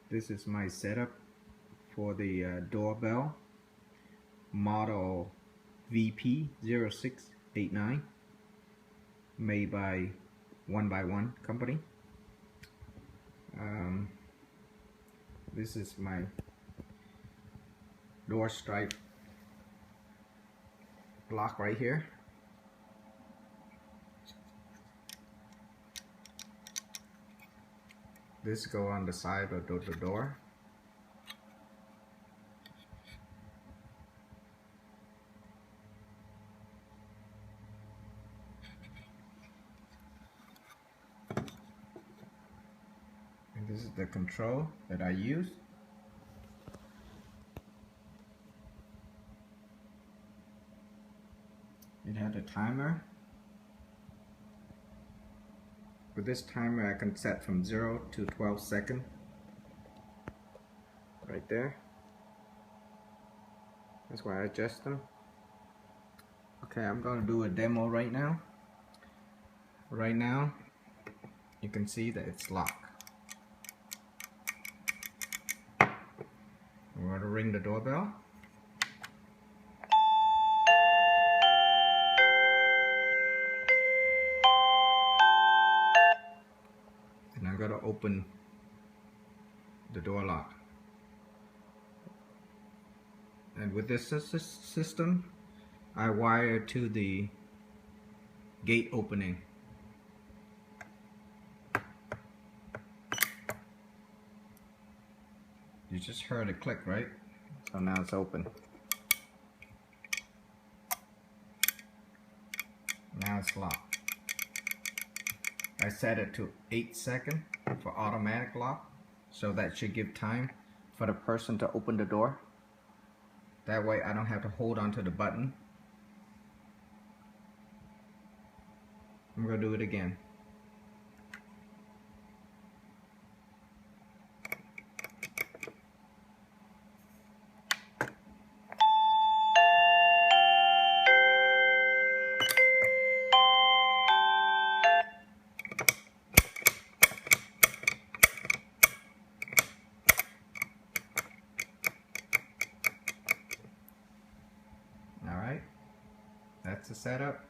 This is my setup for the doorbell model VP0689 made by 1BYONE company. This is my door stripe block right here. This go on the side of the door. And this is the control that I use. It had a timer. With this timer I can set from 0 to 12 seconds. Right there. That's why I adjust them. Okay, I'm going to do a demo right now. Right now, you can see that it's locked. I'm going to ring the doorbell. And I'm going to open the door lock. And with this system, I wire to the gate opening. You just heard it click, right? So now it's open. Now it's locked. I set it to 8 seconds for automatic lock, so that should give time for the person to open the door. That way I don't have to hold onto the button. I'm going to do it again. Alright, that's the setup.